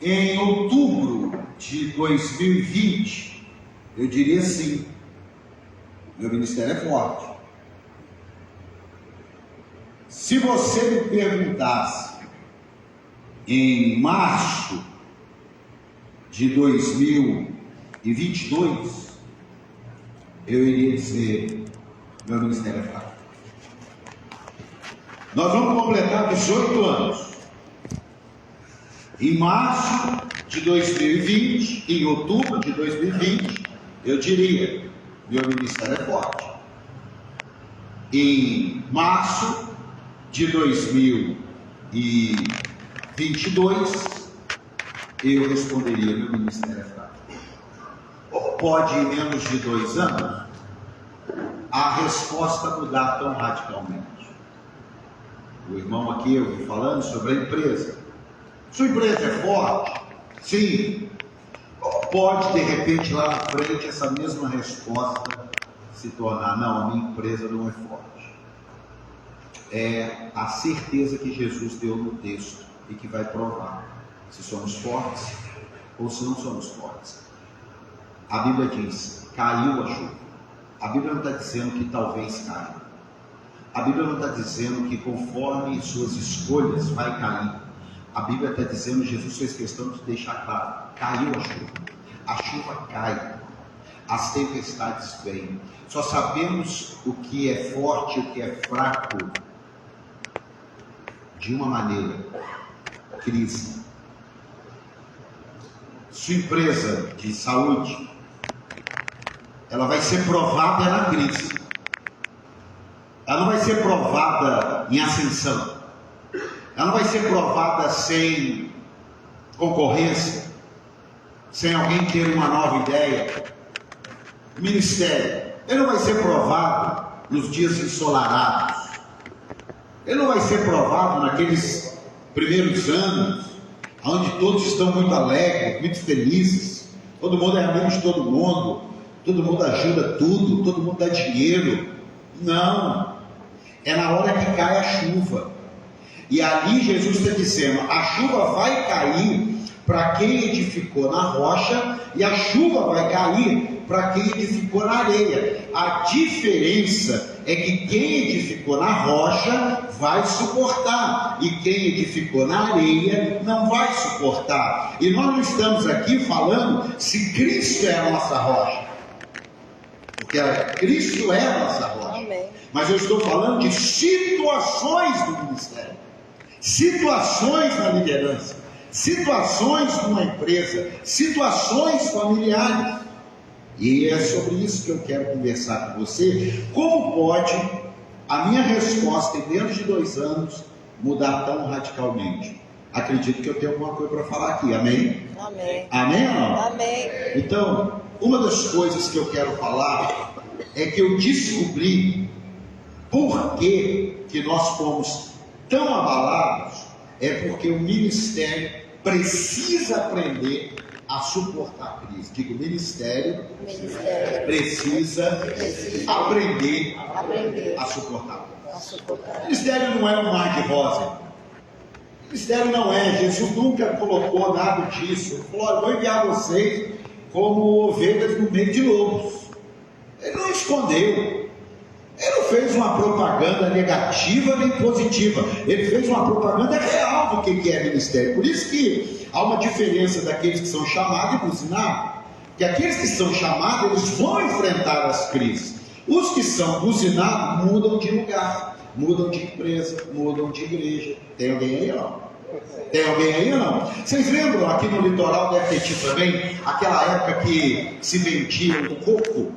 Em outubro de 2020, eu diria sim, meu ministério é forte. Se você me perguntasse em março de 2022, eu iria dizer, meu ministério é fraco. Nós vamos completar 18 anos. Em março de 2020, em outubro de 2020, eu diria, meu ministério é forte. Em março de 2022, eu responderia, meu ministério é fraco. Ou pode, em menos de 2 anos, a resposta mudar tão radicalmente. O irmão aqui, eu vi falando sobre a empresa. Sua empresa é forte? Sim. Pode, de repente, lá na frente, essa mesma resposta se tornar, não, a minha empresa não é forte. É a certeza que Jesus deu no texto e que vai provar se somos fortes ou se não somos fortes. A Bíblia diz, caiu a chuva. A Bíblia não está dizendo que talvez caia. A Bíblia não está dizendo que conforme suas escolhas vai cair. A Bíblia está dizendo, Jesus fez questão de deixar claro, caiu a chuva. A chuva cai. As tempestades vêm. Só sabemos o que é forte e o que é fraco de uma maneira: crise. Sua empresa de saúde, ela vai ser provada na crise. Ela não vai ser provada em ascensão. Ela não vai ser provada sem concorrência, sem alguém ter uma nova ideia. O ministério, ele não vai ser provado nos dias ensolarados. Ele não vai ser provado naqueles primeiros anos, onde todos estão muito alegres, muito felizes. Todo mundo é amigo de todo mundo ajuda tudo, todo mundo dá dinheiro. Não, é na hora que cai a chuva. E ali Jesus está dizendo, a chuva vai cair para quem edificou na rocha, e a chuva vai cair para quem edificou na areia. A diferença é que quem edificou na rocha vai suportar, e quem edificou na areia não vai suportar. E nós não estamos aqui falando se Cristo é a nossa rocha, porque Cristo é a nossa rocha. Amém. Mas eu estou falando de situações do ministério, situações na liderança, situações numa empresa, situações familiares. E é sobre isso que eu quero conversar com você. Como pode a minha resposta em menos de 2 anos mudar tão radicalmente? Acredito que eu tenho alguma coisa para falar aqui, amém? Amém. Amém ou não? Amém. Então, uma das coisas que eu quero falar é que eu descobri por que nós fomos tão abalados. É porque o ministério precisa aprender a suportar a crise. Digo, o ministério precisa aprender a suportar. O ministério não é um mar de rosa. O ministério não é. Jesus nunca colocou nada disso. Ele falou, vou enviar vocês como ovelhas no meio de lobos. Ele não escondeu. Ele não fez uma propaganda negativa nem positiva. Ele fez uma propaganda real do que é ministério. Por isso que há uma diferença daqueles que são chamados e buzinados. Que aqueles que são chamados, eles vão enfrentar as crises. Os que são buzinados mudam de lugar, mudam de empresa, mudam de igreja. Tem alguém aí ou não? Tem alguém aí ou não? Vocês lembram aqui no litoral, deve ter tido também, aquela época que se vendia um coco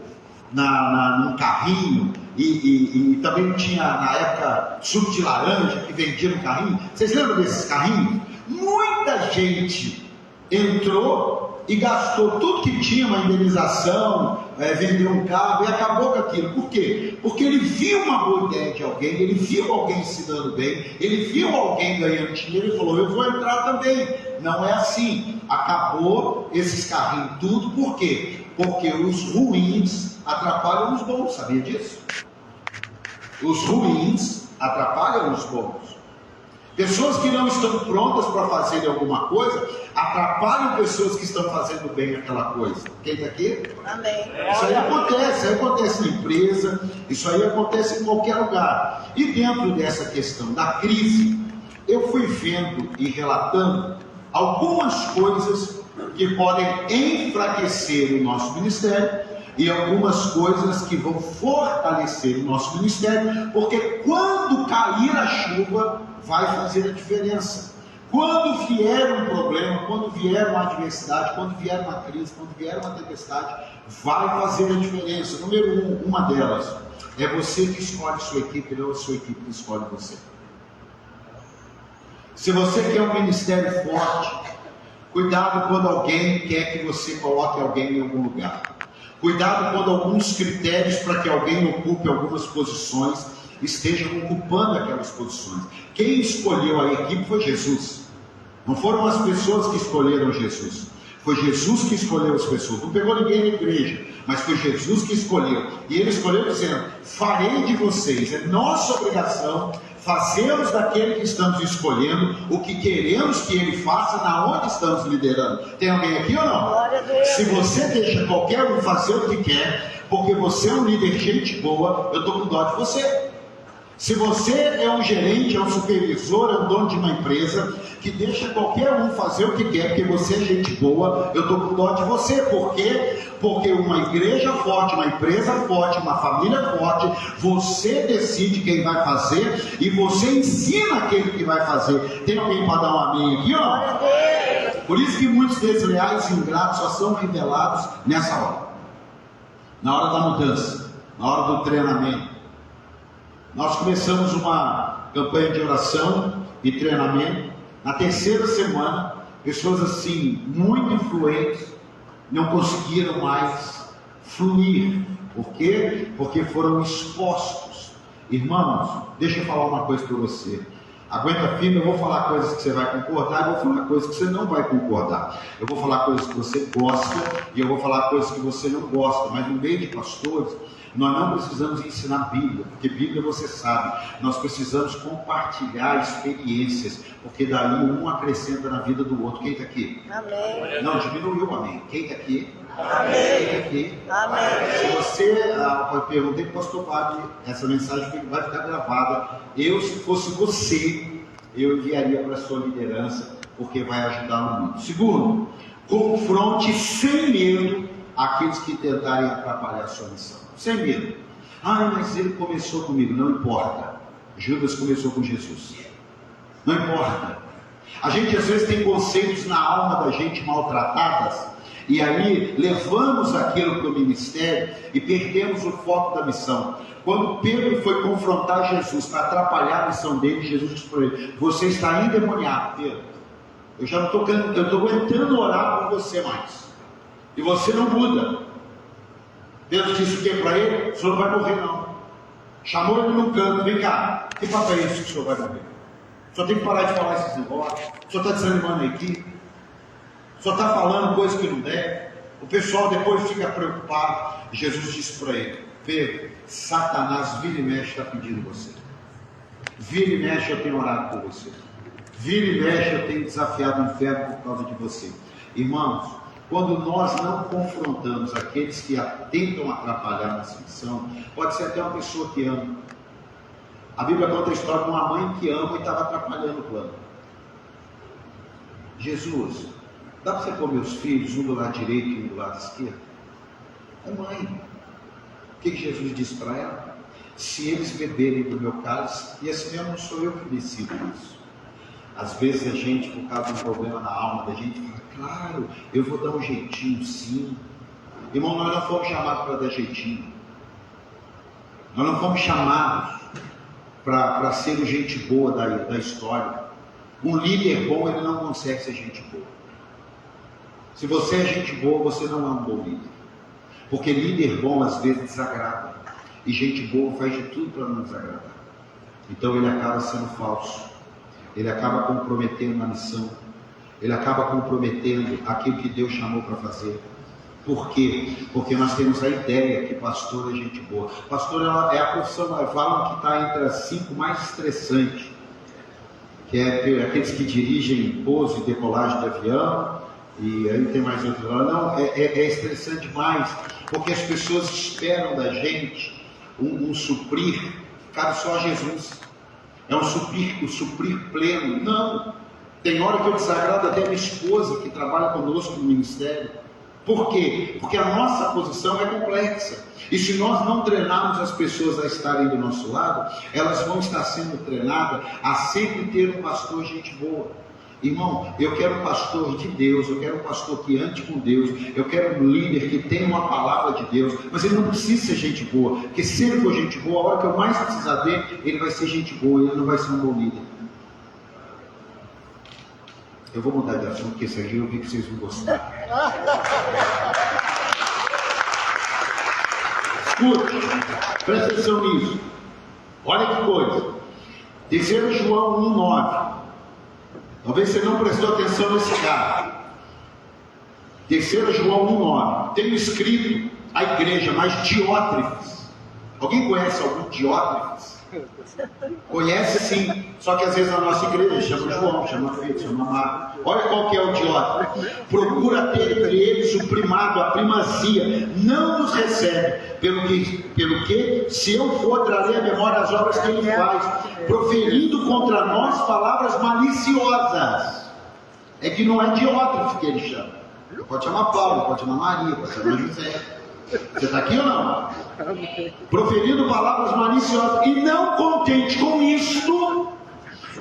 num carrinho, e também tinha na época suco de laranja que vendia no carrinho. Vocês lembram desses carrinhos? Muita gente entrou e gastou tudo que tinha, uma indenização, vendeu um carro e acabou com aquilo. Por quê? Porque ele viu uma boa ideia de alguém, ele viu alguém se dando bem, ele viu alguém ganhando dinheiro e falou, eu vou entrar também. Não é assim. Acabou esses carrinhos tudo. Por quê? Porque os ruins atrapalham os bons. Sabia disso? Os ruins atrapalham os bons. Pessoas que não estão prontas para fazer alguma coisa, atrapalham pessoas que estão fazendo bem aquela coisa. Quem está aqui? Amém. Isso aí acontece na empresa, isso aí acontece em qualquer lugar. E dentro dessa questão da crise, eu fui vendo e relatando algumas coisas que podem enfraquecer o nosso ministério e algumas coisas que vão fortalecer o nosso ministério, porque quando cair a chuva, vai fazer a diferença. Quando vier um problema, quando vier uma adversidade, quando vier uma crise, quando vier uma tempestade, vai fazer a diferença. Número 1, uma delas, é você que escolhe sua equipe, não é a sua equipe que escolhe você. Se você quer um ministério forte, cuidado quando alguém quer que você coloque alguém em algum lugar. Cuidado quando alguns critérios para que alguém ocupe algumas posições estejam ocupando aquelas posições. Quem escolheu a equipe foi Jesus. Não foram as pessoas que escolheram Jesus. Foi Jesus que escolheu as pessoas. Não pegou ninguém na igreja, mas foi Jesus que escolheu. E ele escolheu dizendo: farei de vocês, é nossa obrigação fazermos daquele que estamos escolhendo o que queremos que ele faça na onde estamos liderando. Tem alguém aqui ou não? Glória a Deus. Se você deixa qualquer um fazer o que quer, porque você é um líder gente boa, eu estou com dó de você. Se você é um gerente, é um supervisor, é um dono de uma empresa que deixa qualquer um fazer o que quer, porque você é gente boa, eu estou com dó de você. Por quê? Porque uma igreja forte, uma empresa forte, uma família forte, você decide quem vai fazer e você ensina aquele que vai fazer. Tem alguém para dar um amém aqui, ó? Por isso que muitos desleais e ingratos só são revelados nessa hora. Na hora da mudança, na hora do treinamento. Nós começamos uma campanha de oração e treinamento. Na terceira semana, pessoas assim, muito influentes, não conseguiram mais fluir. Por quê? Porque foram expostos. Irmãos, deixa eu falar uma coisa para você. Aguenta firme, eu vou falar coisas que você vai concordar, eu vou falar coisas que você não vai concordar. Eu vou falar coisas que você gosta e eu vou falar coisas que você não gosta. Mas no meio de pastores, nós não precisamos ensinar Bíblia, porque Bíblia você sabe. Nós precisamos compartilhar experiências, porque daí um acrescenta na vida do outro. Quem está aqui? Amém. Não, diminuiu, amém. Quem está aqui? Amém. Quem está aqui? Amém. Se você, eu perguntei para o pastor Fábio, essa mensagem vai ficar gravada. Eu, se fosse você, eu enviaria para a sua liderança, porque vai ajudá-lo muito. Segundo, confronte sem medo aqueles que tentarem atrapalhar a sua missão. Sem medo. Mas ele começou comigo. Não importa. Judas começou com Jesus. Não importa. A gente às vezes tem conceitos na alma da gente maltratadas, e aí levamos aquilo para o ministério e perdemos o foco da missão. Quando Pedro foi confrontar Jesus para atrapalhar a missão dele, Jesus disse para ele: você está endemoniado, Pedro. Eu já não estou aguentando orar por você mais. E você não muda. Pedro disse o que para ele? O senhor não vai morrer não. Chamou ele num canto: vem cá, que papo é isso que o senhor vai morrer? O senhor tem que parar de falar esses negócios. O senhor está desanimando a equipe. O senhor está falando coisas que não deve. O pessoal depois fica preocupado. E Jesus disse para ele: Pedro, Satanás vira e mexe está pedindo você. Vira e mexe eu tenho orado por você. Vira e mexe eu tenho desafiado o inferno por causa de você. Irmãos, quando nós não confrontamos aqueles que tentam atrapalhar nossa missão, pode ser até uma pessoa que ama. A Bíblia conta a história de uma mãe que ama e estava atrapalhando o plano. Jesus, dá para você pôr meus filhos, um do lado direito e um do lado esquerdo? É mãe. O que Jesus disse para ela? Se eles beberem do meu cálice, e esse mesmo não sou eu que decido isso. Às vezes a gente, por causa de um problema na alma da gente, fala: claro, eu vou dar um jeitinho sim. Irmão, nós não fomos chamados para dar jeitinho. Nós não fomos chamados para ser o gente boa da história. Um líder bom, ele não consegue ser gente boa. Se você é gente boa, você não é um bom líder. Porque líder bom às vezes desagrada. E gente boa faz de tudo para não desagradar. Então ele acaba sendo falso. Ele acaba comprometendo a missão. Ele acaba comprometendo aquilo que Deus chamou para fazer. Por quê? Porque nós temos a ideia que pastor é gente boa. Pastor é a profissão, falam que está entre as 5 mais estressantes. que é aqueles que dirigem pouso e decolagem de avião, e aí tem mais outro lá. Não, é estressante demais, porque as pessoas esperam da gente um suprir, cabe só a Jesus. É um suprir pleno. Não, tem hora que eu desagrado até a minha esposa, que trabalha conosco no ministério. Por quê? Porque a nossa posição é complexa. E se nós não treinarmos as pessoas a estarem do nosso lado, elas vão estar sendo treinadas a sempre ter um pastor gente boa. Irmão, eu quero um pastor de Deus, eu quero um pastor que ande com Deus, eu quero um líder que tenha uma palavra de Deus, mas ele não precisa ser gente boa, porque se ele for gente boa, a hora que eu mais precisar dele, ele vai ser gente boa, ele não vai ser um bom líder. Eu vou mudar de assunto, porque esse aqui eu vi que vocês vão gostar. Escute, presta atenção nisso. Olha que coisa. 3 João 1,9. Talvez você não prestou atenção nesse caso. 3 João 1,9. Tenho escrito a igreja, mas Diótrefes. Alguém conhece algum Diótrefes? Conhece sim, só que às vezes a nossa igreja chama João, chama Pedro, chama Marcos. Olha qual que é o Diótrefes. Procura ter entre eles o primado, a primazia. Não nos recebe, pelo que se eu for trazer à memória as obras que ele faz, proferindo contra nós palavras maliciosas. É que não é Diótrefes que ele chama. Pode chamar Paulo, pode chamar Maria, pode chamar José. Você está aqui ou não? Proferindo palavras maliciosas, e não contente com isto,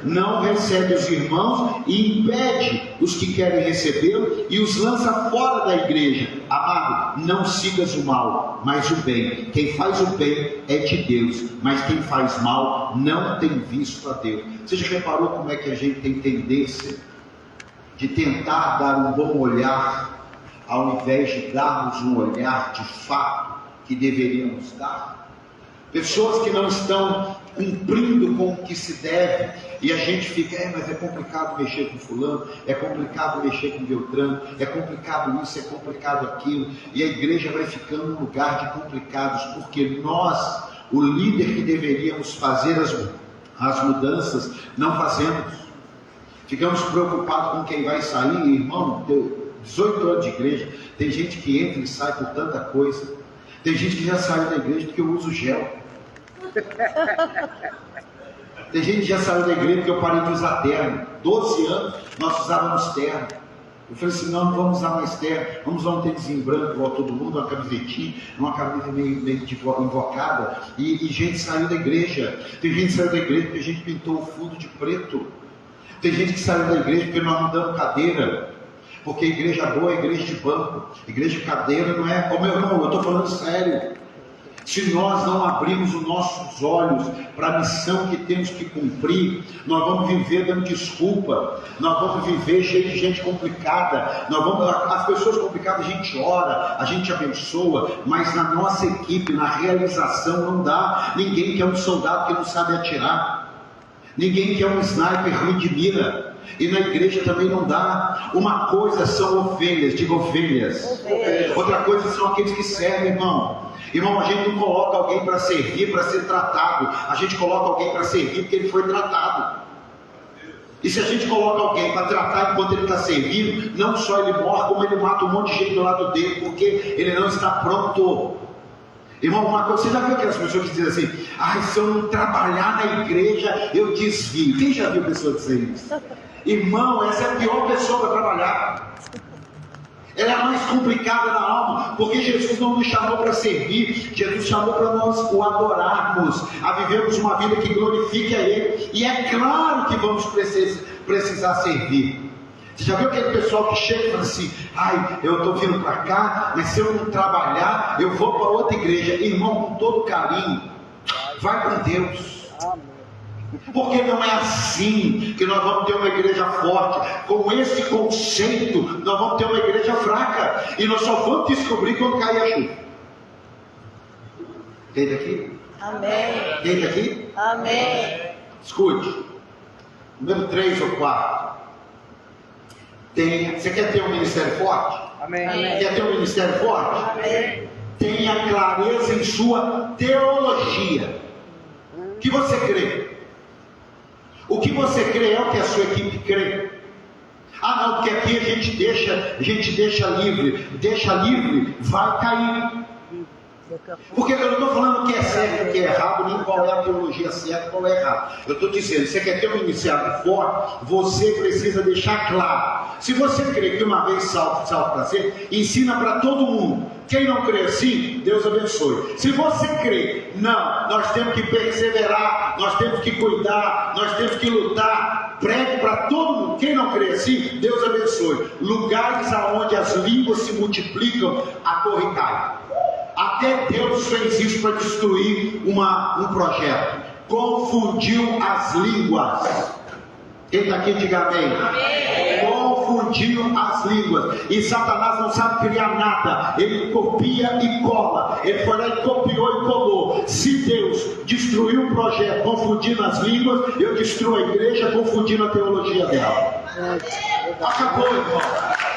não recebe os irmãos e impede os que querem recebê-lo e os lança fora da igreja. Amado, não sigas o mal, mas o bem. Quem faz o bem é de Deus, mas quem faz mal não tem visto a Deus. Você já reparou como é que a gente tem tendência de tentar dar um bom olhar, ao invés de darmos um olhar de fato que deveríamos dar? Pessoas que não estão cumprindo com o que se deve, e a gente fica, mas é complicado mexer com fulano, é complicado mexer com Beltrano, é complicado isso, é complicado aquilo, e a igreja vai ficando um lugar de complicados, porque nós, o líder que deveríamos fazer as mudanças, não fazemos. Ficamos preocupados com quem vai sair. Irmão, 18 anos de igreja, tem gente que entra e sai por tanta coisa. Tem gente que já saiu da igreja porque eu uso gel. Tem gente que já saiu da igreja porque eu parei de usar terno. 12 anos nós usávamos terno. Eu falei assim, não vamos usar mais terno, vamos usar um tênisinho branco igual todo mundo, uma camisetinha, uma camiseta meio invocada, e gente saiu da igreja. Tem gente que saiu da igreja porque a gente pintou o fundo de preto. Tem gente que saiu da igreja porque nós mudamos cadeira. Porque igreja boa é igreja de banco, igreja de cadeira não é. Ô meu irmão, eu estou falando sério. Se nós não abrirmos os nossos olhos para a missão que temos que cumprir, nós vamos viver dando desculpa, nós vamos viver cheio de gente complicada, as pessoas complicadas a gente ora, a gente abençoa, mas na nossa equipe, na realização não dá. Ninguém quer um soldado que não sabe atirar, ninguém quer um sniper ruim de mira. E na igreja também não dá. Uma coisa são ovelhas, diga ovelhas. Outra coisa são aqueles que servem, irmão. Irmão, a gente não coloca alguém para servir, para ser tratado. A gente coloca alguém para servir porque ele foi tratado. E se a gente coloca alguém para tratar enquanto ele está servindo, não só ele morre, como ele mata um monte de gente do lado dele, porque ele não está pronto. Irmão, uma coisa, você já viu aquelas pessoas que dizem assim, se eu não trabalhar na igreja, eu desvio. Quem já viu pessoas dizer isso? Irmão, essa é a pior pessoa para trabalhar. Ela é a mais complicada na alma, porque Jesus não nos chamou para servir, Jesus chamou para nós o adorarmos, a vivermos uma vida que glorifique a Ele, e é claro que vamos precisar servir. Você já viu aquele pessoal que chega e fala assim, eu estou vindo para cá, mas se eu não trabalhar, eu vou para outra igreja. Irmão, com todo carinho, vai com Deus. Porque não é assim que nós vamos ter uma igreja forte. Com esse conceito, nós vamos ter uma igreja fraca. E nós só vamos descobrir quando cair a chuva. Quem está aqui? Amém. Quem está aqui? Amém. Escute. Número 3 ou 4. Você quer ter um ministério forte? Amém. Quer ter um ministério forte? Amém. Tenha clareza em sua teologia. O que você crê? O que você crê é o que a sua equipe crê. Ah não, porque aqui a gente deixa livre, vai cair. Porque eu não estou falando o que é certo, o que é errado, nem qual é a teologia certa e qual é errada. Eu estou dizendo, você quer ter um iniciado forte, você precisa deixar claro. Se você crê que uma vez salvo para sempre, ensina para todo mundo. Quem não crê assim, Deus abençoe. Se você crê, não, nós temos que perseverar, nós temos que cuidar, nós temos que lutar, pregue para todo mundo. Quem não crê assim, Deus abençoe. Lugares aonde as línguas se multiplicam, a torre cai. Até Deus fez isso para destruir um projeto. Confundiu as línguas. Quem está aqui, diga amém. Amém. Confundiu as línguas. E Satanás não sabe criar nada. Ele copia e cola. Ele foi lá e copiou e colou. Se Deus destruiu um projeto confundindo as línguas, eu destruo a igreja confundindo a teologia dela. Acabou, irmão.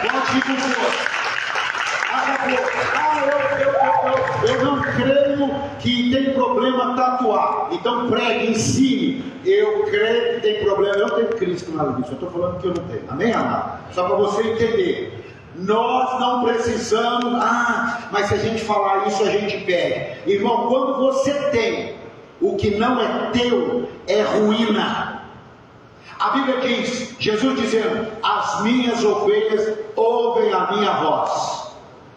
Pode ir com força. Eu não creio que tem problema tatuar. Então pregue, ensine. Eu creio que tem problema. Eu tenho Cristo na vida. Eu estou falando que eu não tenho. Amém, amado? Só para você entender. Nós não precisamos. Mas se a gente falar isso, a gente perde. Irmão, quando você tem o que não é teu, é ruína. A Bíblia diz, Jesus dizendo: as minhas ovelhas ouvem a minha voz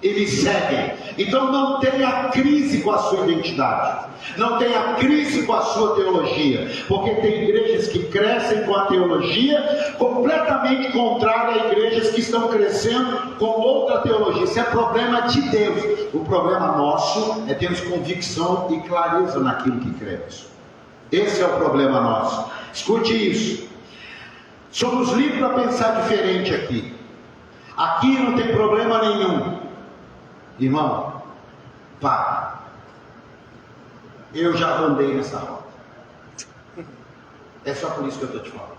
e me seguem. Então não tenha crise com a sua identidade, não tenha crise com a sua teologia, porque tem igrejas que crescem com a teologia completamente contrária a igrejas que estão crescendo com outra teologia. Isso é problema de Deus. O problema nosso é termos convicção e clareza naquilo que cremos. Esse é o problema nosso. Escute isso. Somos livres para pensar diferente aqui. Aqui não tem problema nenhum. Irmão, pare. Eu já andei nessa rota. É só por isso que eu estou te falando.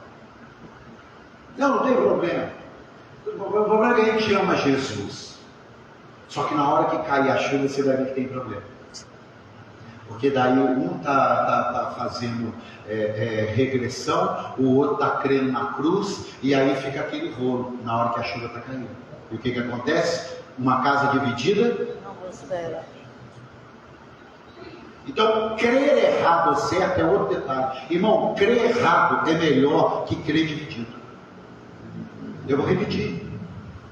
Não tem problema. O problema é que a gente ama Jesus. Só que na hora que cair a chuva, você vai ver que tem problema. Porque daí um está fazendo regressão, o outro está crendo na cruz, e aí fica aquele rolo na hora que a chuva está caindo. E o que acontece? Uma casa dividida não prospera. Então, crer errado ou certo é outro detalhe. Irmão, crer errado é melhor que crer dividido. Eu vou repetir.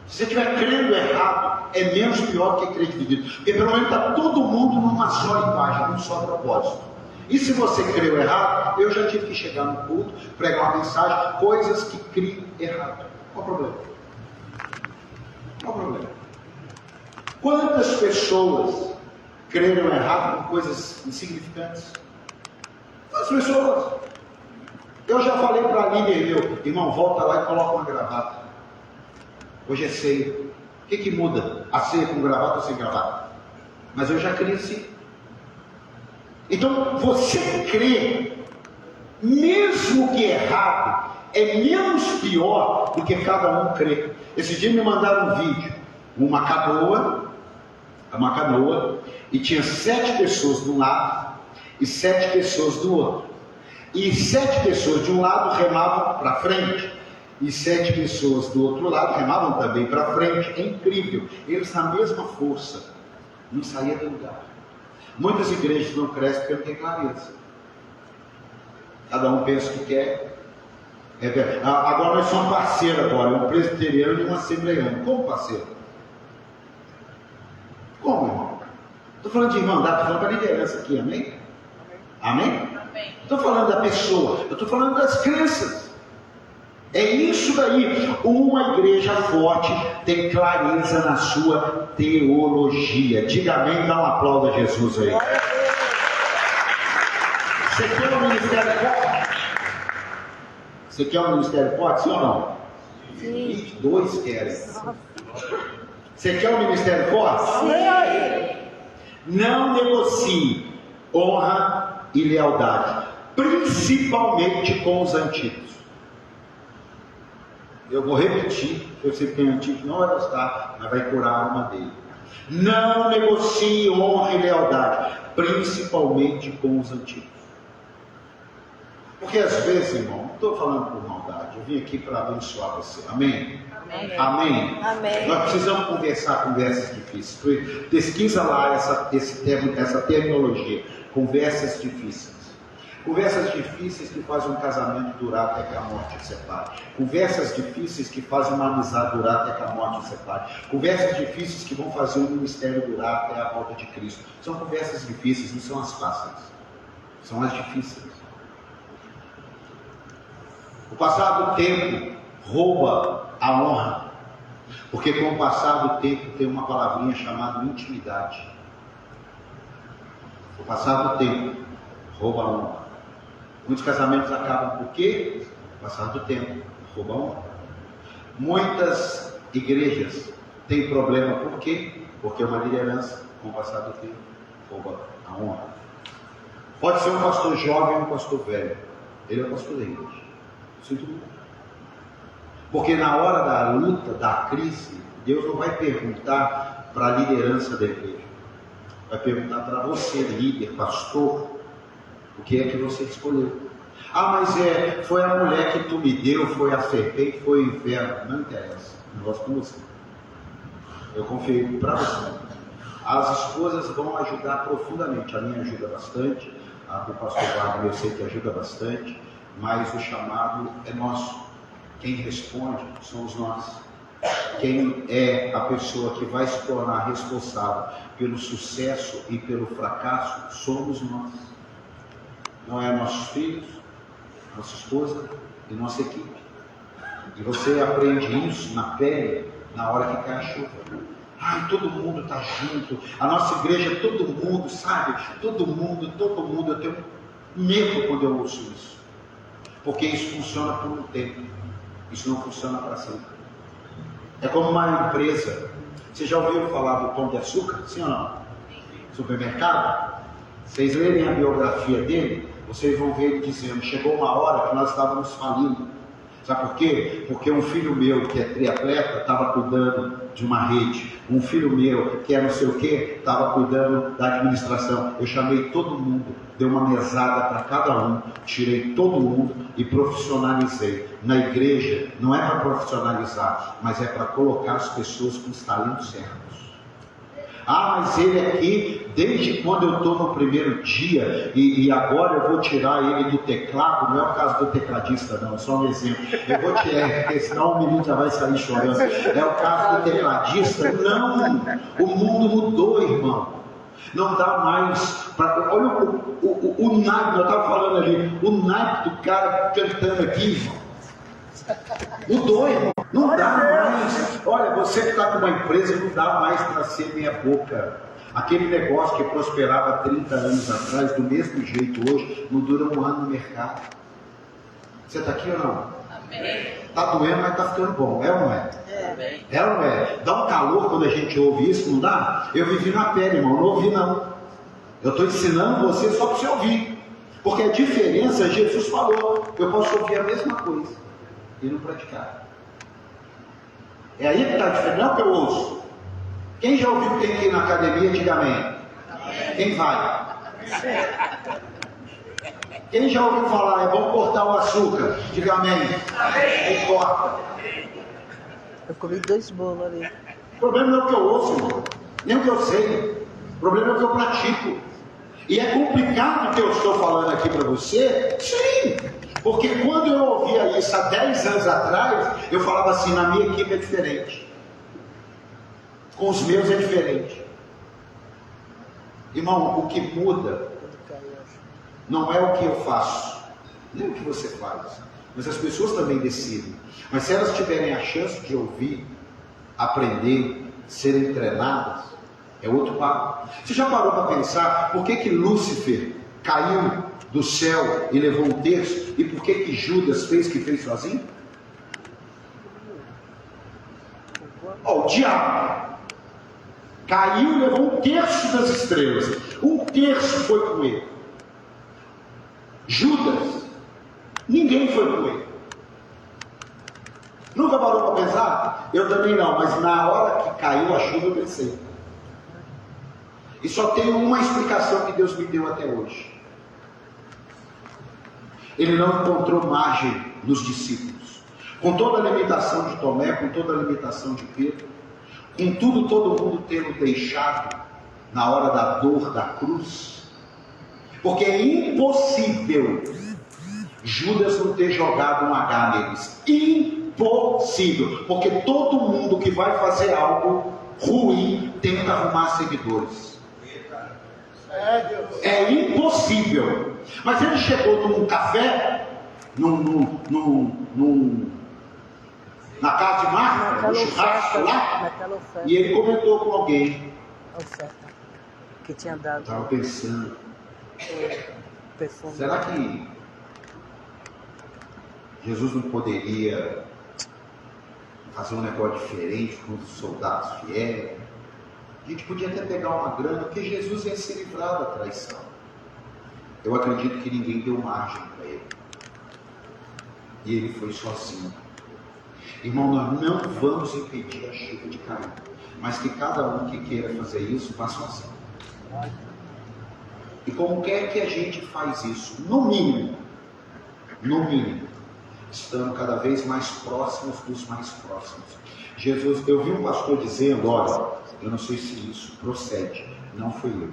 Se você estiver crendo errado, é menos pior que crer dividido. Porque pelo menos está todo mundo numa só linguagem, num só propósito. E se você creu errado, eu já tive que chegar no culto, pregar uma mensagem, coisas que criam errado. Qual o problema? Qual o problema? Quantas pessoas creram errado com coisas insignificantes? Quantas pessoas? Eu já falei para líder meu: irmão, volta lá e coloca uma gravata. Hoje é ceia. O que muda? A ceia com gravata ou sem gravata? Mas eu já cresci. Então, você crê, mesmo que errado, é menos pior do que cada um crê. Esse dia me mandaram um vídeo, uma canoa, e tinha 7 pessoas de um lado e 7 pessoas do outro. E 7 pessoas de um lado remavam para frente, e 7 pessoas do outro lado remavam também para frente. É incrível, eles na mesma força, não saía do lugar. Muitas igrejas não crescem porque não tem clareza. Cada um pensa o que quer. Agora nós somos parceiros agora, um presbiteriano e um assembleiano. Como parceiro? Como, irmão? Estou falando de irmandade, estou falando da liderança aqui, amém? Amém? Amém. Estou falando da pessoa, eu estou falando das crenças. É isso daí. Uma igreja forte tem clareza na sua teologia. Diga amém, dá um aplauso a Jesus aí. Você quer um ministério forte? Você quer um ministério forte, sim ou não? Sim. 2 querem. Você quer um ministério forte? Sim. Não negocie honra e lealdade, principalmente com os antigos. Eu vou repetir, eu sei que tem antigo que não vai gostar, mas vai curar a alma dele. Não negocie honra e lealdade, principalmente com os antigos. Porque às vezes, irmão, estou falando por maldade, eu vim aqui para abençoar você. Amém? Amém. Amém? Amém. Nós precisamos conversar conversas difíceis. Pesquisa lá essa terminologia, conversas difíceis. Conversas difíceis que fazem um casamento durar até que a morte separe. Conversas difíceis que fazem uma amizade durar até que a morte separe. Conversas difíceis que vão fazer um ministério durar até a volta de Cristo. São conversas difíceis, não são as fáceis. São as difíceis. O passar do tempo rouba a honra. Porque com o passar do tempo tem uma palavrinha chamada intimidade. O passar do tempo rouba a honra. Muitos casamentos acabam por quê? Passar do tempo, rouba a honra. Muitas igrejas têm problema por quê? Porque uma liderança, com o passar do tempo, rouba a honra. Pode ser um pastor jovem ou um pastor velho. Ele é o pastor da igreja. Sinto muito. Porque na hora da luta, da crise, Deus não vai perguntar para a liderança da igreja. Vai perguntar para você, líder, pastor, o que é que você escolheu? Ah, mas foi a mulher que tu me deu, foi a serpente, foi o inferno. Não interessa. O negócio com você. Eu confio para você. As esposas vão ajudar profundamente. A minha ajuda bastante. A do pastor Wagner eu sei que ajuda bastante. Mas o chamado é nosso. Quem responde somos nós. Quem é a pessoa que vai se tornar responsável pelo sucesso e pelo fracasso somos nós. Não é nossos filhos, nossa esposa e nossa equipe. E você aprende isso na pele na hora que cai a chuva. Ai, todo mundo está junto. A nossa igreja, todo mundo, sabe? Todo mundo. Eu tenho medo quando eu ouço isso. Porque isso funciona por um tempo. Isso não funciona para sempre. É como uma empresa. Você já ouviu falar do Pão de Açúcar? Sim ou não? Supermercado? Vocês lerem a biografia dele, vocês vão ver ele dizendo: chegou uma hora que nós estávamos falindo. Sabe por quê? Porque um filho meu que é triatleta estava cuidando de uma rede. Um filho meu que é não sei o que estava cuidando da administração. Eu chamei todo mundo, dei uma mesada para cada um, tirei todo mundo e profissionalizei. Na igreja não é para profissionalizar, mas é para colocar as pessoas com os talentos certos. Ah, mas ele aqui, desde quando eu estou no primeiro dia, e agora eu vou tirar ele do teclado, não é o caso do tecladista não, é só um exemplo. Eu vou tirar, porque senão o menino já vai sair chorando. É o caso do tecladista. Não, o mundo mudou, irmão. Não dá mais para... Olha o naipe, eu estava falando ali, o naipe do cara cantando aqui, irmão. Mudou, irmão. Não dá mais. Olha, você que está com uma empresa, não dá mais para ser meia boca. Aquele negócio que prosperava 30 anos atrás, do mesmo jeito hoje, não dura um ano no mercado. Você está aqui ou não? Está doendo, mas está ficando bom. É ou não é? É ou não é? Dá um calor quando a gente ouve isso, não dá? Eu vivi na pele, irmão, não ouvi não. Eu estou ensinando você só para você ouvir. Porque a diferença, Jesus falou, eu posso ouvir a mesma coisa e não praticar. É aí que está a diferença, não é o que eu ouço. Quem já ouviu que tem que ir na academia, diga amém. Quem vai? Quem já ouviu falar, é bom cortar o açúcar, diga amém. Quem corta? Eu comi 2 bolos ali. O problema não é o que eu ouço, irmão. Nem o que eu sei. O problema é o que eu pratico. E é complicado o que eu estou falando aqui para você? Sim. Porque quando eu ouvia isso há 10 anos atrás, eu falava assim: na minha equipe é diferente. Com os meus é diferente. Irmão, o que muda não é o que eu faço, nem o que você faz. Mas as pessoas também decidem. Mas se elas tiverem a chance de ouvir, aprender, serem treinadas, é outro papo. Você já parou para pensar por que Lúcifer caiu do céu e levou um terço? E por que Judas fez o que fez sozinho? O diabo caiu e levou um terço das estrelas. Um terço foi com ele. Judas, ninguém foi com ele. Nunca parou para pensar? Eu também não, mas na hora que caiu a chuva eu pensei. E só tem uma explicação que Deus me deu até hoje. Ele não encontrou margem nos discípulos. Com toda a limitação de Tomé, com toda a limitação de Pedro, com tudo todo mundo tendo deixado na hora da dor da cruz, porque é impossível Judas não ter jogado um H neles. Impossível, porque todo mundo que vai fazer algo ruim tenta arrumar seguidores. É impossível. Mas ele chegou num café, na casa de Marta, no churrasco lá, e ele comentou com alguém. Oferta que tinha dado. Estava pensando, Perfume. será que Jesus não poderia fazer um negócio diferente com os soldados fiéis? A gente podia até pegar uma grana, porque Jesus ia se livrar da traição. Eu acredito que ninguém deu margem para ele. E ele foi sozinho. Irmão, nós não vamos impedir a chuva de cair, mas que cada um que queira fazer isso, vá sozinho. E como quer que a gente faz isso? No mínimo, estando cada vez mais próximos dos mais próximos. Jesus, eu vi um pastor dizendo, olha, eu não sei se isso procede, não fui eu,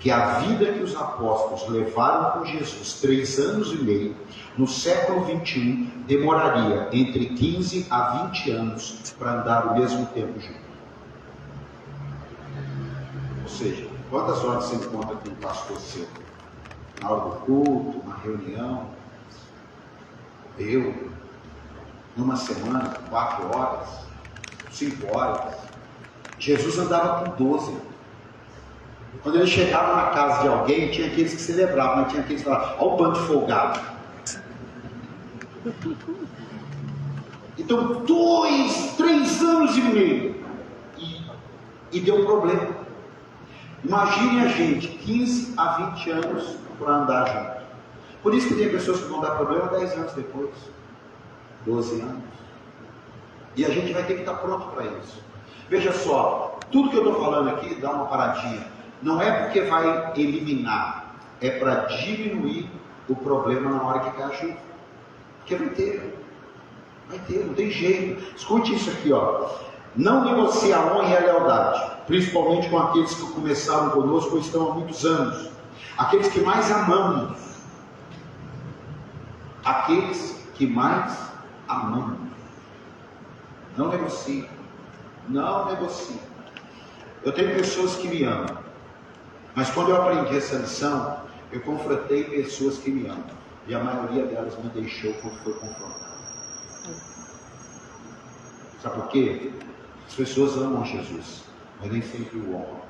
que a vida que os apóstolos levaram com Jesus 3 anos e meio, no século 21, demoraria entre 15 a 20 anos para andar o mesmo tempo junto. Ou seja, quantas horas você encontra com um pastor seu? Na hora do culto, uma reunião? Eu, numa semana, 4 horas, 5 horas. Jesus andava com 12. Quando ele chegava na casa de alguém, tinha aqueles que celebravam, mas tinha aqueles que falavam, olha o bando de folgado. Então, 2, 3 anos e meio. E deu problema. Imagine a gente, 15 a 20 anos para andar junto. Por isso que tem pessoas que vão dar problema 10 anos depois, 12 anos. E a gente vai ter que estar pronto para isso. Veja só, tudo que eu estou falando aqui, dá uma paradinha. Não é porque vai eliminar, é para diminuir o problema na hora que cai a chuva. Porque vai ter, não tem jeito. Escute isso aqui, ó. Não negocie a honra e a lealdade, principalmente com aqueles que começaram conosco ou estão há muitos anos. Aqueles que mais amamos. Aqueles que mais amamos. Não negocie. Não negocie. Eu tenho pessoas que me amam. Mas quando eu aprendi essa lição, eu confrontei pessoas que me amam. E a maioria delas me deixou quando foi confrontada. Sabe por quê? As pessoas amam Jesus, mas nem sempre o honram.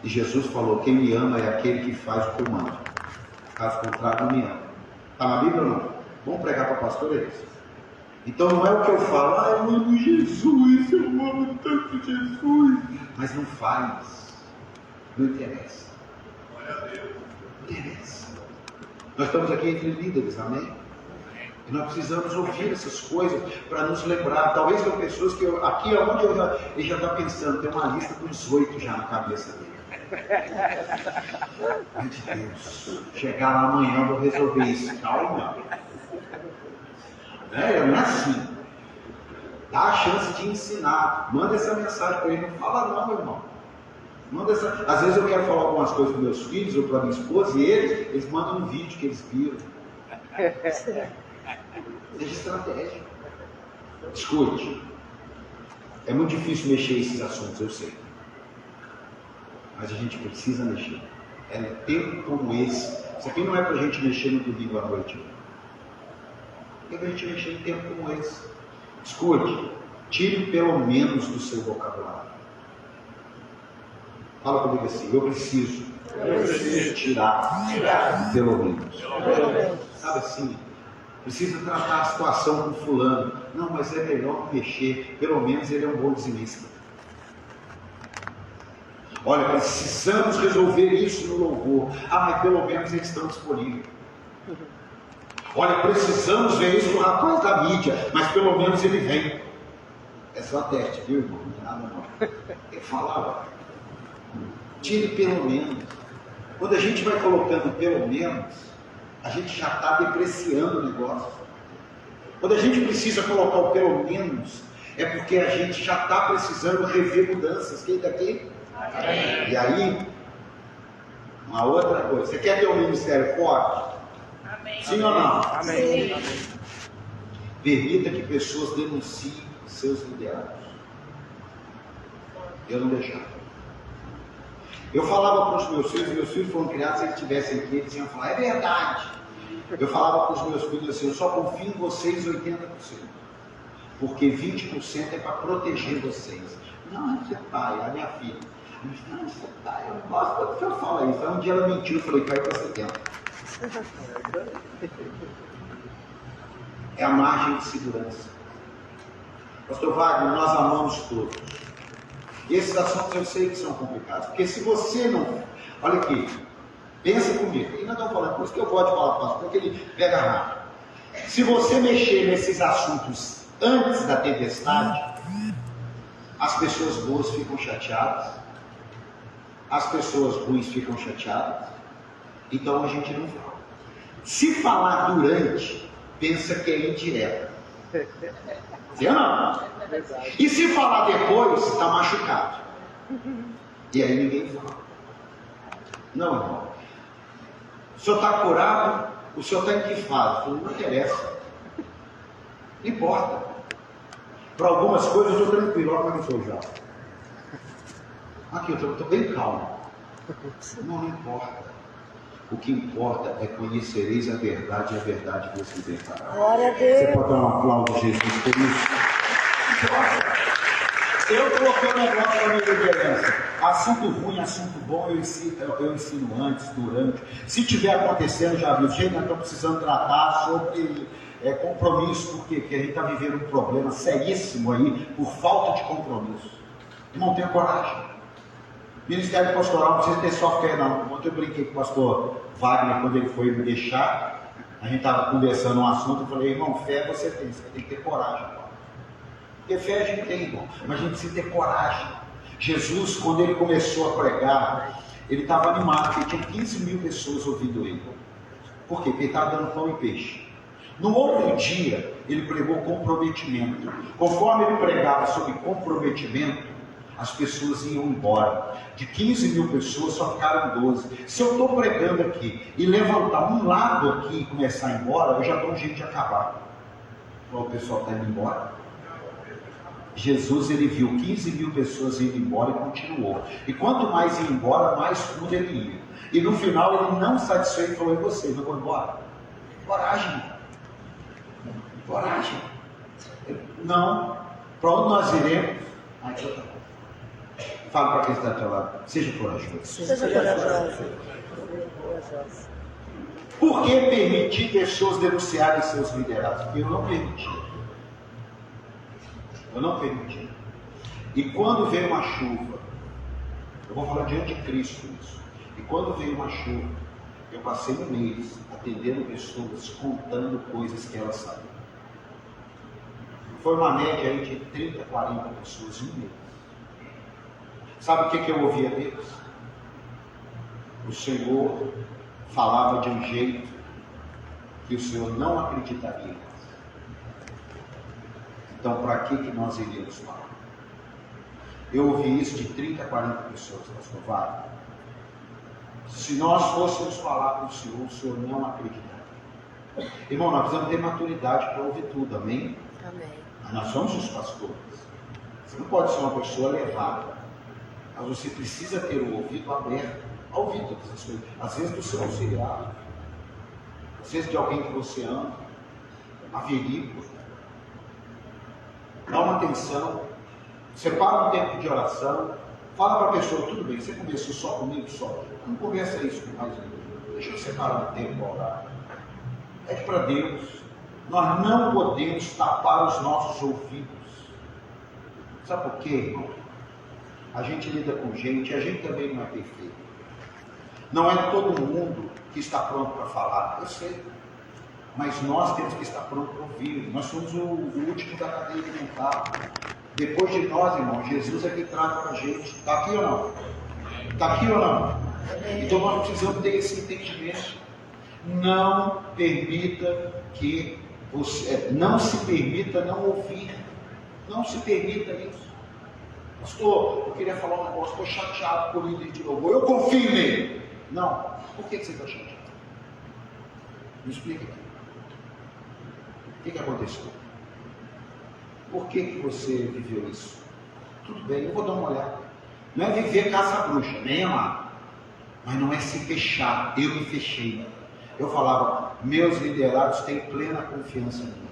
E Jesus falou, quem me ama é aquele que faz o que eu mando. Caso contrário, não me ama. Está na Bíblia ou não? Vamos pregar para pastor eles. Então não é o que eu falo, eu amo Jesus, eu amo tanto Jesus. Mas não faz. Não interessa. Não interessa. Nós estamos aqui entre líderes, amém? E nós precisamos ouvir essas coisas para nos lembrar. Talvez tenham pessoas que aqui é onde ele já está pensando, tem uma lista com 18 já na cabeça dele. Meu Deus, chegar lá amanhã eu vou resolver isso. Calma. Não é assim. Dá a chance de ensinar. Manda essa mensagem para ele. Não fala não, meu irmão. Manda essa... Às vezes eu quero falar algumas coisas para meus filhos ou para minha esposa e eles mandam um vídeo que eles viram. Seja estratégia. Escute. É muito difícil mexer esses assuntos, eu sei. Mas a gente precisa mexer. É tempo como esse. Isso aqui não é para a gente mexer no domingo à noite. É para a gente mexer em tempo como esse. Escute. Tire pelo menos do seu vocabulário. Fala comigo assim, eu preciso tirar pelo menos. Sabe assim, precisa tratar a situação com fulano. Não, mas é melhor mexer, pelo menos ele é um bom dizimista. Olha, precisamos resolver isso no louvor. Ah, mas pelo menos eles estão disponíveis. Olha, precisamos ver isso no rapaz da mídia, mas pelo menos ele vem. É só teste, viu, irmão? Não tem nada não. Tem que falar, ó. Tire pelo menos. Quando a gente vai colocando pelo menos, A gente já está depreciando o negócio. Quando a gente precisa colocar o pelo menos, é porque a gente já está precisando rever mudanças. Quem daqui? Amém. E aí, uma outra coisa. Você quer ter um ministério forte? Amém. Sim ou não? Amém. Permita que pessoas denunciem seus liderados. Eu não deixava. Eu falava para os meus filhos foram criados, se eles estivessem aqui, eles iam falar, é verdade. Eu falava para os meus filhos assim, eu só confio em vocês 80%. Porque 20% é para proteger vocês. Não, você é pai, a minha filha. Não, você é pai, eu não gosto quando o senhor fala isso. Aí um dia ela mentiu, eu falei, caiu para 70%. É a margem de segurança. Pastor Wagner, nós amamos todos. Esses assuntos eu sei que são complicados. Porque se você não... Olha aqui, pensa comigo. E não estou falando, por isso que eu gosto de falar com o pastor, porque ele pega rápido. Se você mexer nesses assuntos antes da tempestade, as pessoas boas ficam chateadas, as pessoas ruins ficam chateadas, então a gente não fala. Se falar durante, pensa que é indireta. Sim ou não? E se falar depois, está machucado. E aí ninguém fala. Não, irmão. O senhor está curado? O senhor está em que fase? Não interessa. Não importa. Para algumas coisas eu estou tranquilo. Olha como eu sou já. Aqui, eu estou bem calmo. Não importa. O que importa é conhecereis a verdade e a verdade vos libertará. Glória a Deus. Você pode dar um aplauso, Jesus, por isso? Eu coloquei um negócio para minha liderança. Assunto ruim, assunto bom, eu ensino antes, durante. Se tiver acontecendo, já viu, gente, nós estamos precisando tratar sobre compromisso, porque a gente está vivendo um problema seríssimo aí, por falta de compromisso. Irmão, tenha coragem. Ministério pastoral não precisa ter só fé, não. Ontem eu brinquei com o pastor Wagner, quando ele foi me deixar, a gente estava conversando um assunto, eu falei, irmão, fé você tem que ter coragem. Porque fé a gente tem, irmão, mas a gente precisa ter coragem. Jesus, quando ele começou a pregar, ele estava animado, porque tinha 15 mil pessoas ouvindo ele. Por quê? Porque ele estava dando pão e peixe. No outro dia, ele pregou comprometimento. Conforme ele pregava sobre comprometimento, as pessoas iam embora. De 15 mil pessoas, só ficaram 12. Se eu estou pregando aqui e levantar um lado aqui e começar a ir embora, eu já dou um jeito de acabar. O pessoal está indo embora. Jesus, ele viu 15 mil pessoas indo embora e continuou. E quanto mais ia embora, mais fundo ele ia. E no final, ele não satisfeito falou, e vocês, não vão embora? Coragem. Coragem. Não. Para onde nós iremos? Fala para quem está do teu lado. Seja corajoso. Seja corajoso. Por que permitir pessoas denunciarem seus liderados? Porque eu não permiti. Eu não permiti. E quando veio uma chuva, eu vou falar diante de Cristo isso. E quando veio uma chuva, eu passei um mês atendendo pessoas, contando coisas que elas sabiam. Foi uma média aí de 30, 40 pessoas em um mês. Sabe o que eu ouvia deles? O Senhor falava de um jeito que o Senhor não acreditaria. Então, para que nós iríamos falar? Eu ouvi isso de 30, 40 pessoas, pastor Wagner. Se nós fôssemos falar para o Senhor não acreditaria. Irmão, nós precisamos ter maturidade para ouvir tudo, amém? Amém. Mas nós somos os pastores. Você não pode ser uma pessoa levada. Mas você precisa ter o ouvido aberto a ouvir todas as coisas. Às vezes do seu auxiliar, às vezes de alguém que você ama, averigua, dá uma atenção, separa um tempo de oração, fala para a pessoa, tudo bem, você conversou só comigo, só. Não conversa isso com mais ninguém. Deixa eu separar um tempo para orar. Pede para Deus. Nós não podemos tapar os nossos ouvidos. Sabe por quê, irmão? A gente lida com gente, a gente também não é perfeito. Não é todo mundo que está pronto para falar, eu sei. Mas nós temos que estar pronto para ouvir. Nós somos o último da cadeia alimentar. Depois de nós, irmão, Jesus é que trata para a gente. Está aqui ou não? Está aqui ou não? Então nós precisamos ter esse entendimento. Não permita que você, não se permita não ouvir. Não se permita isso. Pastor, eu queria falar um negócio, estou chateado com o líder de louvor, eu confio nele. Não. Por que você está chateado? Me explica aqui. O que aconteceu? Por que você viveu isso? Tudo bem, eu vou dar uma olhada. Não é viver caça-bruxa, nem amar. Mas não é se fechar. Eu me fechei. Eu falava, meus liderados têm plena confiança em mim.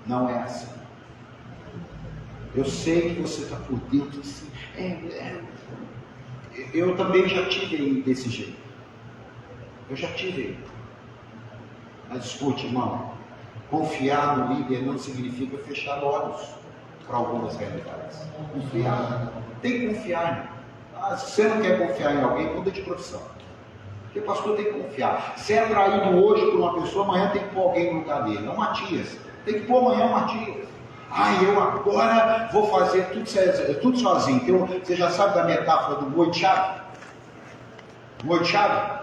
Não é assim. Eu sei que você está por dentro assim. Eu também já tive desse jeito. Eu já tive. Mas escute, irmão. Confiar no líder não significa fechar olhos para algumas realidades. Confiar. Tem que confiar. Se você não quer confiar em alguém, muda de profissão. Porque o pastor tem que confiar. Se é atraído hoje por uma pessoa, amanhã tem que pôr alguém no lugar dele. É o Matias. Tem que pôr amanhã o Matias. Eu agora vou fazer tudo sozinho. Então, você já sabe da metáfora do boi de chave? Boi de chave?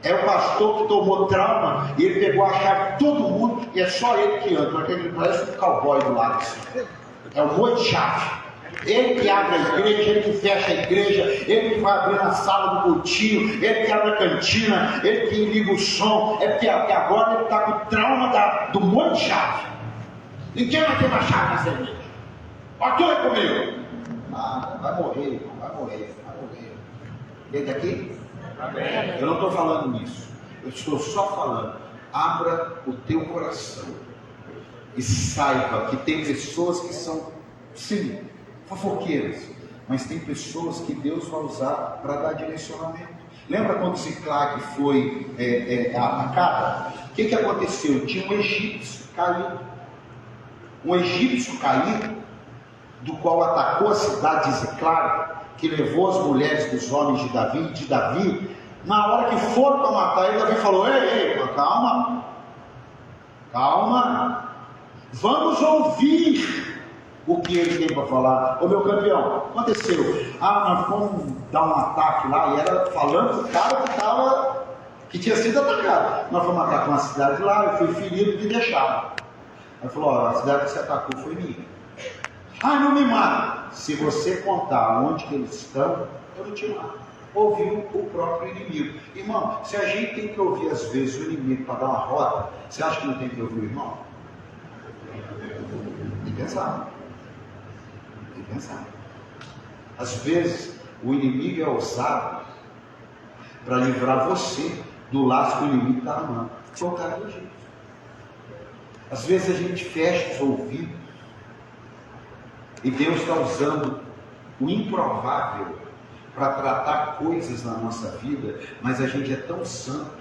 É o pastor que tomou trauma e ele pegou a chave de todo mundo e é só ele que anda. Porque ele parece um cowboy do lado. Assim. É o boi de chave. Ele que abre a igreja, ele que fecha a igreja, ele que vai abrir a sala do cultinho, ele que abre a cantina, ele que liga o som. É porque agora ele está com o trauma do monte de chave. Ninguém vai ter mais chave nessa igreja. Pastor, é comigo. Vai morrer. Dentro daqui? Eu não estou falando nisso. Eu estou só falando. Abra o teu coração e saiba que tem pessoas que são, sim, fofoqueiras, mas tem pessoas que Deus vai usar para dar direcionamento. Lembra quando Ziclag foi atacado? O que aconteceu? Tinha um egípcio caído. Um egípcio caído, do qual atacou a cidade de Ziclag, que levou as mulheres dos homens de Davi. Na hora que foram para matar ele, Davi falou: ei, calma, vamos ouvir o que ele tem para falar. Ô meu campeão, aconteceu? Nós fomos dar um ataque lá, e era falando do cara que tinha sido atacado. Nós fomos atacar uma cidade lá, eu fui ferido e deixado. Aí falou: a cidade que você atacou foi minha. Não me mata. Se você contar onde que eles estão, eu não te mato. Ouviu o próprio inimigo. Irmão, se a gente tem que ouvir às vezes o inimigo para dar uma rota, você acha que não tem que ouvir o irmão? Tem que pensar. Às vezes o inimigo é usado para livrar você do laço que o inimigo está armando. Foi o cara do jeito. Às vezes a gente fecha os ouvidos e Deus está usando o improvável para tratar coisas na nossa vida, mas a gente é tão santo,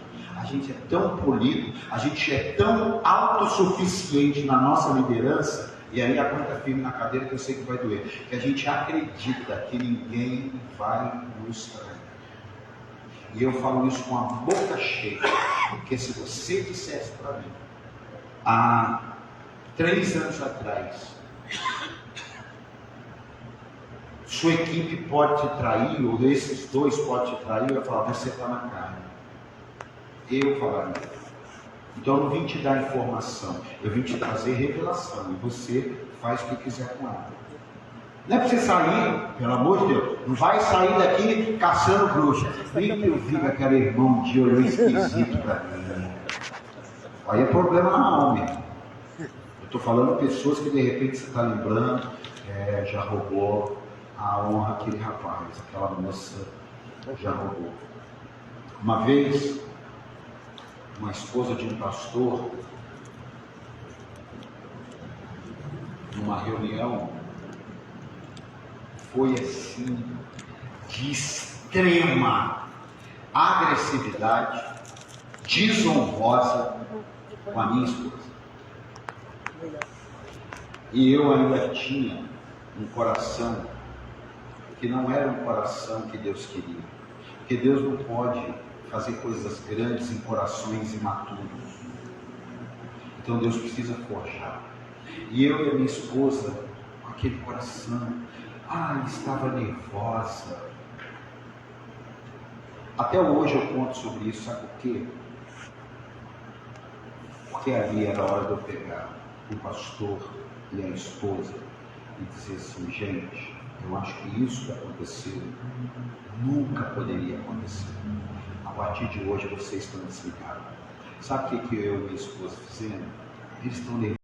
a gente é tão polido, a gente é tão autossuficiente na nossa liderança, e aí aguenta firme na cadeira que eu sei que vai doer, que a gente acredita que ninguém vai nos trair. E eu falo isso com a boca cheia, porque se você dissesse para mim, há 3 anos atrás, sua equipe pode te trair, ou esses dois podem te trair, eu ia falar: você está na carne. Eu falaria. Então eu não vim te dar informação, eu vim te trazer revelação, e você faz o que quiser com ela. Não é para você sair, pelo amor de Deus, não vai sair daqui caçando bruxa. Nem que eu vi que aquele irmão de olho esquisito para mim. Aí é problema na alma. Eu estou falando de pessoas que de repente você está lembrando, já roubou a honra aquele rapaz, aquela moça já roubou. Uma vez, uma esposa de um pastor, numa reunião, foi assim, de extrema agressividade, desonrosa com a minha esposa. E eu ainda tinha um coração que não era um coração que Deus queria. Porque Deus não pode fazer coisas grandes em corações imaturos. Então Deus precisa forjar. E eu e a minha esposa, com aquele coração, estava nervosa. Até hoje eu conto sobre isso, sabe por quê? porque ali era a hora de eu pegar o pastor e a esposa e dizer assim, gente, eu acho que isso que aconteceu nunca poderia acontecer. A partir de hoje vocês estão desligados. Sabe o que eu e minha esposa fizemos? Eles estão